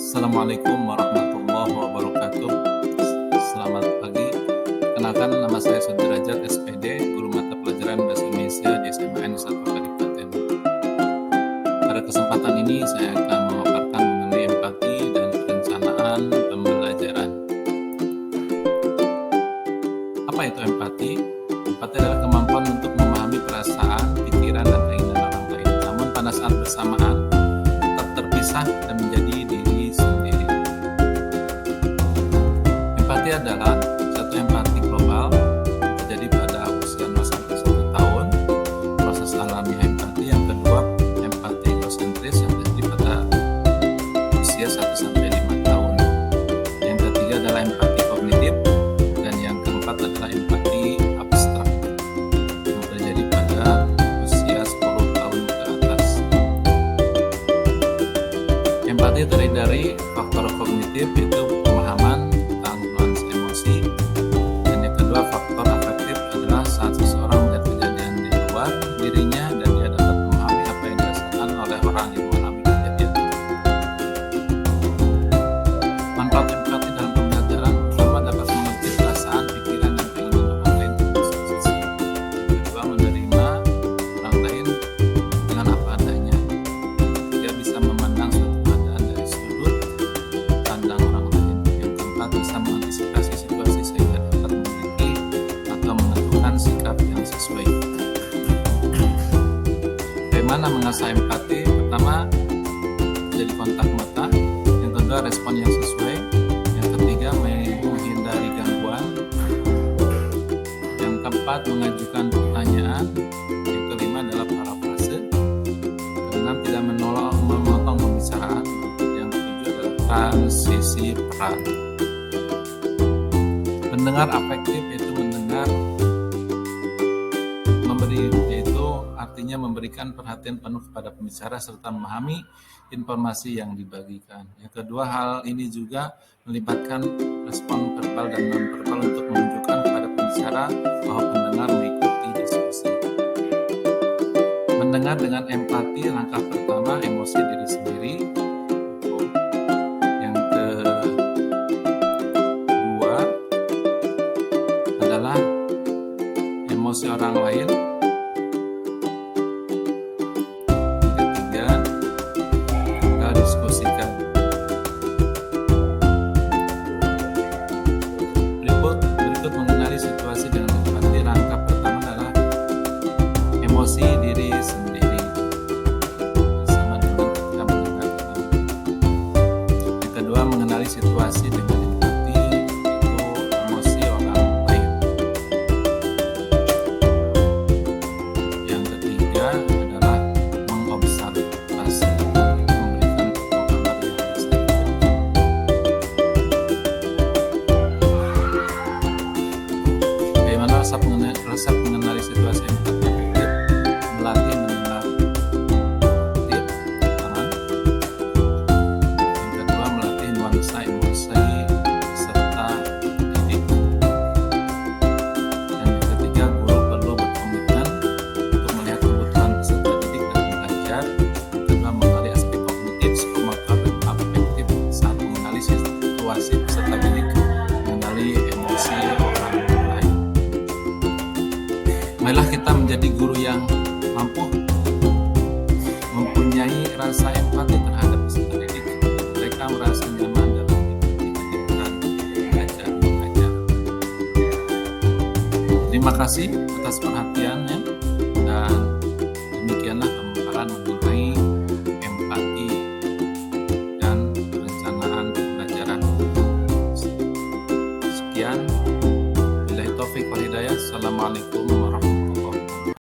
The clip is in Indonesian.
Assalamualaikum warahmatullahi wabarakatuh. Selamat pagi. Kenalkan, nama saya Sudrajat SPD, guru mata pelajaran Bahasa Indonesia di SMA N1 Kadipaten. Pada kesempatan ini saya akan memaparkan mengenai empati dan perencanaan pembelajaran. Apa itu empati? Empati adalah kemampuan untuk memahami perasaan, pikiran, dan keinginan orang lain, namun pada saat bersamaan tetap terpisah dan menjadi diri sendiri. Empati adalah satu empati global terjadi pada usia 0-1 tahun, proses alamiah empati. Yang kedua, empati egosentris yang terjadi pada usia 1-5 tahun. Yang ketiga adalah empati kognitif, dan yang keempat adalah empati abstrak yang terjadi pada usia 10 tahun ke atas. Empati terdiri dari faktor kognitif, yaitu pemahaman tentang nuansa emosi, dan yang kedua faktor afektif adalah saat seseorang melihat kejadian di luar dirinya dan dia dapat memahami apa yang dirasakan oleh orang yang mengalami kejadian itu. Manfaat empati dalam pembelajaran: pertama, dapat mengerti perasaan, pikiran, dan keinginan orang lain dengan sisi. Kedua, menerima orang lain dengan apa adanya. Dia bisa memandang suatu keadaan dari sudut pandang orang lain. Yang keempat, bisa mengantisipasi situasi sehingga dapat memiliki atau menentukan sikap yang sesuai. Bagaimana mengasah empati? Pertama, jadi kontak mata. Yang kedua, respon yang sesuai. Yang ketiga, menghindari gangguan. Yang keempat, mengajukan pertanyaan. Yang kelima adalah parafrase. Keenam, tidak memotong pembicaraan. Yang ketujuh adalah transisi peran. Mendengar afektif, yaitu mendengar yaitu artinya memberikan perhatian penuh kepada pembicara serta memahami informasi yang dibagikan. Yang kedua, hal ini juga melibatkan respon verbal dan non-verbal untuk menunjukkan kepada pembicara bahwa pendengar mengikuti diskusi. Mendengar dengan empati, langkah pertama emosi diri sendiri. Yang kedua adalah emosi orang lain. Yang ketiga adalah diskusikan. Berikut mengenali situasi dengan empati. Langkah pertama adalah emosi diri sendiri, sama dengan ketika mendengar. Yang kedua, mengenali situasi dengan empati, itu emosi orang lain. Yang ketiga adalah mengobservasi, memberikan gambar yang bisa dilihat. Bagaimana resep mengenali situasi empati efektif? Melatih mendengar aktif, pertama. Yang kedua, melatih nuansa emosi serta didik. Dan yang ketiga, guru perlu berkomitmen untuk melihat kebutuhan peserta didik dan belajar. Yang kedua, mengenali aspek kognitif, psikomotor, dan afektif saat mengenali situasi peserta didik, mengenali emosi orang lain. Marilah kita menjadi guru yang mampu mempunyai rasa empati terhadap peserta didik. Mereka merasa nyaman dalam mengikuti kegiatan belajar mengajar. Terima kasih atas perhatiannya, dan demikianlah pemaparan mengenai empati dan perencanaan pembelajaran. Sekian, billahi taufiq wal hidayah. Assalamualaikum